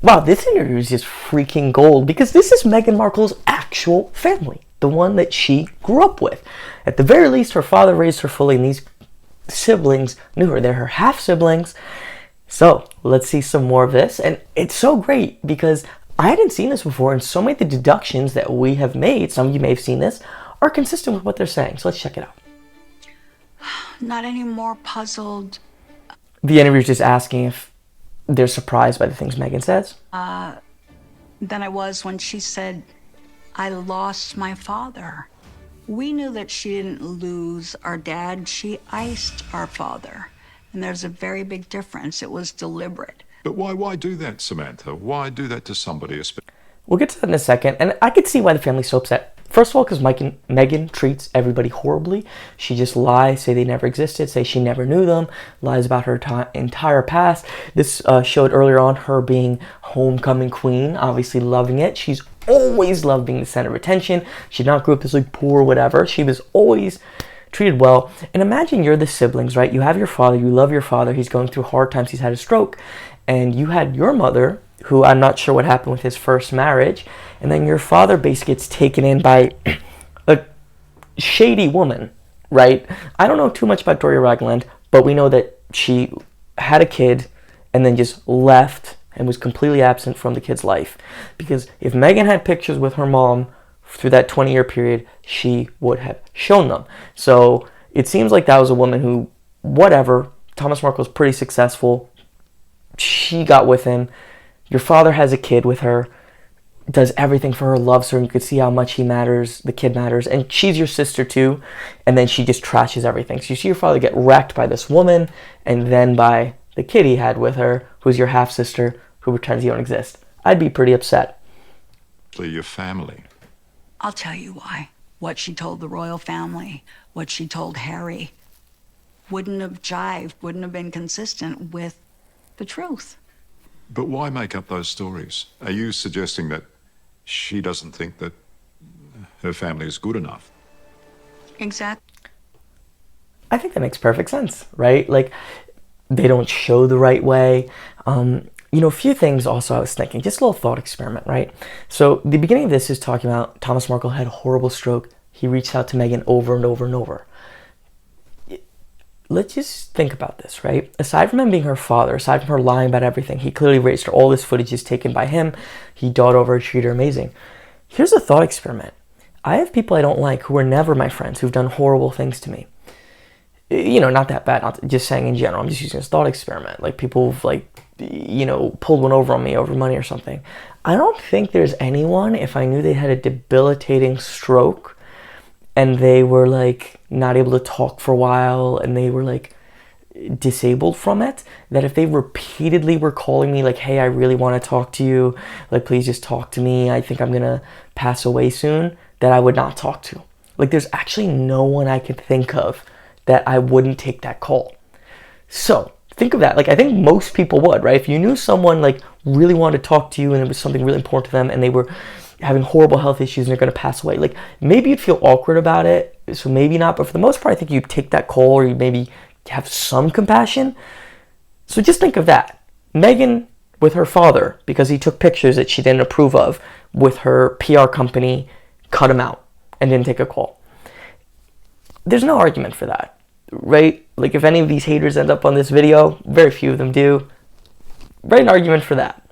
Wow, this interview is just freaking gold because this is Meghan Markle's actual family, the one that she grew up with. At the very least, her father raised her fully, and these siblings knew her. They're her half siblings. So let's see some more of this. And it's so great because I hadn't seen this before, and so many of the deductions that we have made, some of you may have seen this, are consistent with what they're saying. So let's check it out. Not any more puzzled The interviewer's just asking if they're surprised by the things Meghan says. than I was when she said, I lost my father. We knew that she didn't lose our dad, she iced our father. And there's a very big difference. It was deliberate. But why do that, Samantha? Why do that to somebody? We'll get to that in a second, and I could see why the family's so upset. First of all, because Meghan treats everybody horribly. She just lies, say they never existed, say she never knew them, lies about her entire past. This showed earlier on her being homecoming queen, obviously loving it. She's always loved being the center of attention. She did not grow up as like poor or whatever. She was always treated well. And imagine you're the siblings, right? You have your father, you love your father, he's going through hard times, he's had a stroke, and you had your mother, who I'm not sure what happened with his first marriage, and then your father basically gets taken in by a shady woman, right? I don't know too much about Doria Ragland, but we know that she had a kid and then just left and was completely absent from the kid's life. Because if Meghan had pictures with her mom through that 20-year period, she would have shown them. So it seems like that was a woman who, whatever, Thomas Markle was pretty successful. She got with him. Your father has a kid with her, does everything for her, loves her, and you could see how much he matters, the kid matters, and she's your sister too, and then she just trashes everything. So you see your father get wrecked by this woman, and then by the kid he had with her, who's your half-sister, who pretends you don't exist. I'd be pretty upset. Your family. I'll tell you why. What she told the royal family, what she told Harry, wouldn't have jived, wouldn't have been consistent with the truth. But why make up those stories? Are you suggesting that she doesn't think that her family is good enough? Exactly. I think that makes perfect sense, right? Like, they don't show the right way. A few things also I was thinking, just a little thought experiment, right? So the beginning of this is talking about Thomas Markle had a horrible stroke. He reached out to Meghan over and over and over. Let's just think about this, right? Aside from him being her father, aside from her lying about everything, he clearly raised her. All this footage is taken by him. He doted over her, treated her amazing. Here's a thought experiment. I have people I don't like who are never my friends, who've done horrible things to me. Not that bad, not just saying in general. I'm just using this thought experiment. Like people who've pulled one over on me over money or something. I don't think there's anyone, if I knew they had a debilitating stroke and they were like not able to talk for a while and they were like disabled from it, that if they repeatedly were calling me like, hey, I really want to talk to you, like please just talk to me, I think I'm gonna pass away soon, that I would not talk to. Like there's actually no one I could think of that I wouldn't take that call. So think of that. Like I think most people would, right? If you knew someone like really wanted to talk to you and it was something really important to them and they were having horrible health issues and they're going to pass away, like maybe you'd feel awkward about it, so maybe not, but for the most part I think you'd take that call or you maybe have some compassion. So just think of that. Meghan with her father, because he took pictures that she didn't approve of with her PR company, cut him out and didn't take a call. There's no argument for that, right? Like if any of these haters end up on this video, very few of them do, write an argument for that.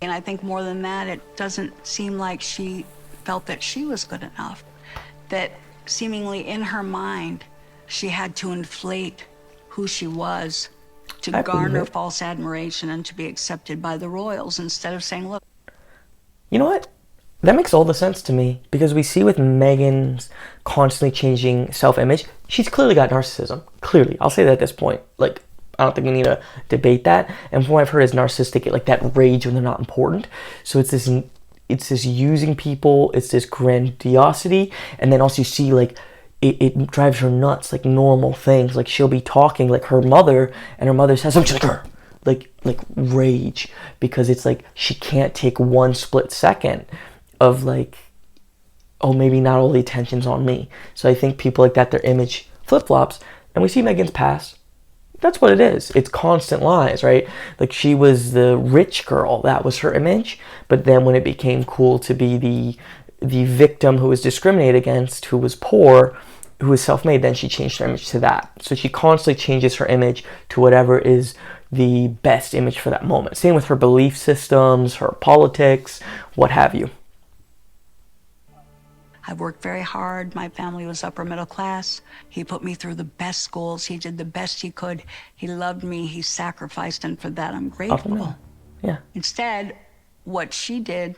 And I think more than that, it doesn't seem like she felt that she was good enough. That seemingly in her mind, she had to inflate who she was to garner false admiration and to be accepted by the royals instead of saying, look. You know what? That makes all the sense to me because we see with Meghan's constantly changing self-image, she's clearly got narcissism. Clearly. I'll say that at this point. Like, I don't think we need to debate that. And from what I've heard is narcissistic, like that rage when they're not important. So it's this using people, it's this grandiosity, and then also you see like it drives her nuts, like normal things. Like she'll be talking like her mother, and her mother says something, she's like rage, because it's like she can't take one split second of like, oh, maybe not all the attention's on me. So I think people like that, their image flip-flops, and we see Meghan's past. That's what it is. It's constant lies, right? Like, she was the rich girl. That was her image. But then when it became cool to be the victim who was discriminated against, who was poor, who was self-made, then she changed her image to that. So she constantly changes her image to whatever is the best image for that moment. Same with her belief systems, her politics, what have you. I worked very hard. My family was upper middle class. He put me through the best schools. He did the best he could. He loved me. He sacrificed, and for that I'm grateful. Yeah. Instead, what she did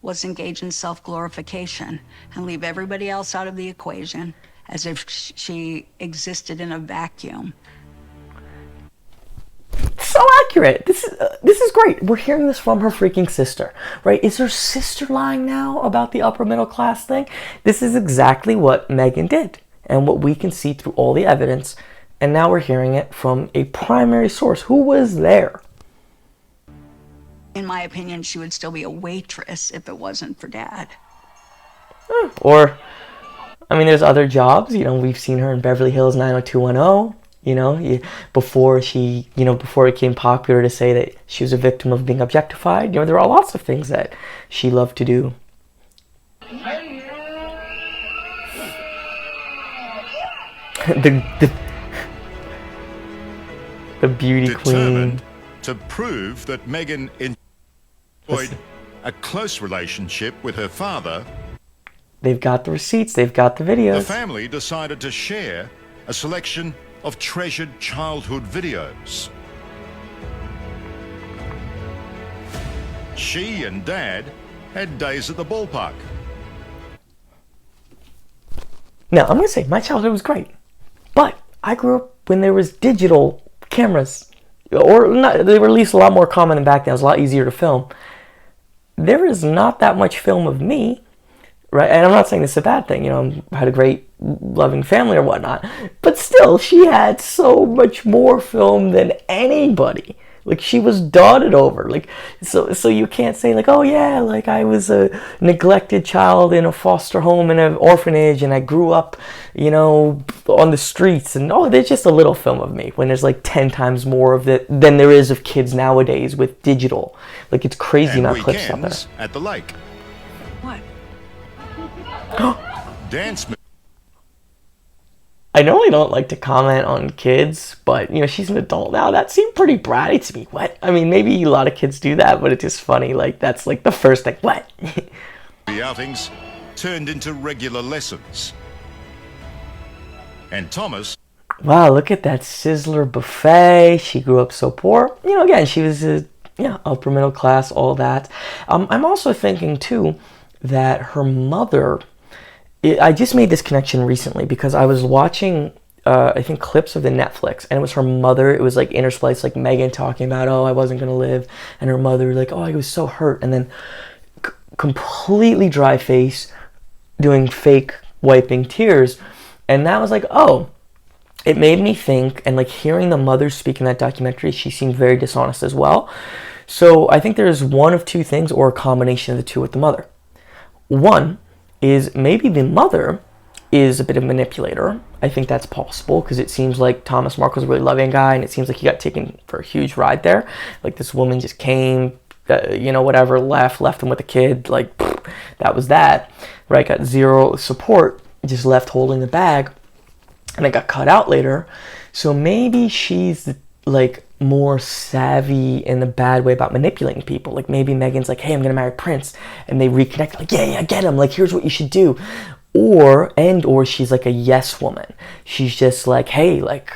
was engage in self-glorification and leave everybody else out of the equation as if she existed in a vacuum. So accurate. This is great. We're hearing this from her freaking sister, right? Is her sister lying now about the upper middle class thing? This is exactly what Meghan did, and what we can see through all the evidence. And now we're hearing it from a primary source who was there. In my opinion, she would still be a waitress if it wasn't for Dad. Or, I mean, there's other jobs. You know, we've seen her in Beverly Hills 90210. You know, before it became popular to say that she was a victim of being objectified. You know, there are lots of things that she loved to do. the beauty Determined queen. to prove that Meghan enjoyed a close relationship with her father, They've got the receipts. They've got the videos. the family decided to share a selection of treasured childhood videos. She and Dad had days at the ballpark. Now, I'm going to say my childhood was great. But I grew up when there was digital cameras. Or not, they were at least a lot more common than back then. It was a lot easier to film. There is not that much film of me. Right, and I'm not saying this is a bad thing, you know, I had a great, loving family or whatnot, but still, she had so much more film than anybody. Like, she was dotted over, like, so you can't say, like, oh yeah, like, I was a neglected child in a foster home in an orphanage, and I grew up, you know, on the streets, and oh, there's just a little film of me, when there's like 10 times more of it than there is of kids nowadays with digital. Like, it's crazy amount of clips out there. At the lake. What? Dance. I normally don't like to comment on kids, but, you know, she's an adult now. That seemed pretty bratty to me. What? I mean, maybe a lot of kids do that, but it's just funny. Like, that's like the first thing. What? The outings turned into regular lessons. And Thomas... Wow, look at that Sizzler buffet. She grew up so poor. You know, again, she was, upper middle class, all that. I'm also thinking, too, that her mother... I just made this connection recently because I was watching, I think, clips of the Netflix, and it was her mother. It was like interspliced, like Meghan talking about, oh, I wasn't going to live, and her mother like, oh, I was so hurt, and then completely dry face, doing fake wiping tears, and that was like, oh, it made me think, and like hearing the mother speak in that documentary, she seemed very dishonest as well. So I think there's one of two things, or a combination of the two with the mother. One is maybe the mother is a bit of a manipulator. I think that's possible because it seems like Thomas Markle was a really loving guy, and it seems like he got taken for a huge ride there. Like, this woman just came, whatever, left him with a kid. Like, that was that, right? Got zero support, just left holding the bag, and it got cut out later. So maybe she's like more savvy in a bad way about manipulating people. Like, maybe Meghan's like, hey, I'm gonna marry Prince, and they reconnect, like, yeah, get him, like, here's what you should do. Or she's like a yes woman. She's just like, hey, like,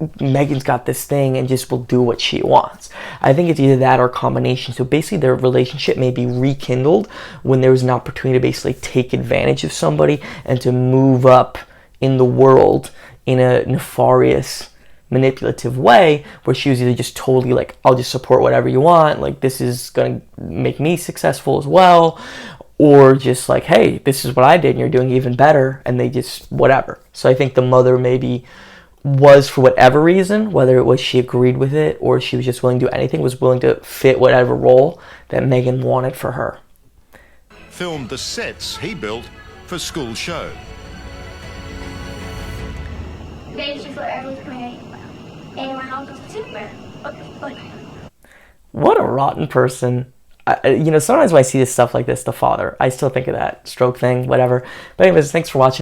Meghan's got this thing and just will do what she wants. I think it's either that or a combination. So basically their relationship may be rekindled when there was an opportunity to basically take advantage of somebody and to move up in the world in a nefarious, manipulative way, where she was either just totally like, I'll just support whatever you want, like, this is gonna make me successful as well, or just like, hey, this is what I did and you're doing even better, and they just whatever. So I think the mother maybe was, for whatever reason, whether it was she agreed with it or she was just willing to do anything, was willing to fit whatever role that Meghan wanted for her. Filmed the sets he built for school show. Thank you for everything. and my uncle's Superman. But What a rotten person. You know, sometimes when I see this stuff like this, the father, I still think of that stroke thing, whatever. But anyways, thanks for watching.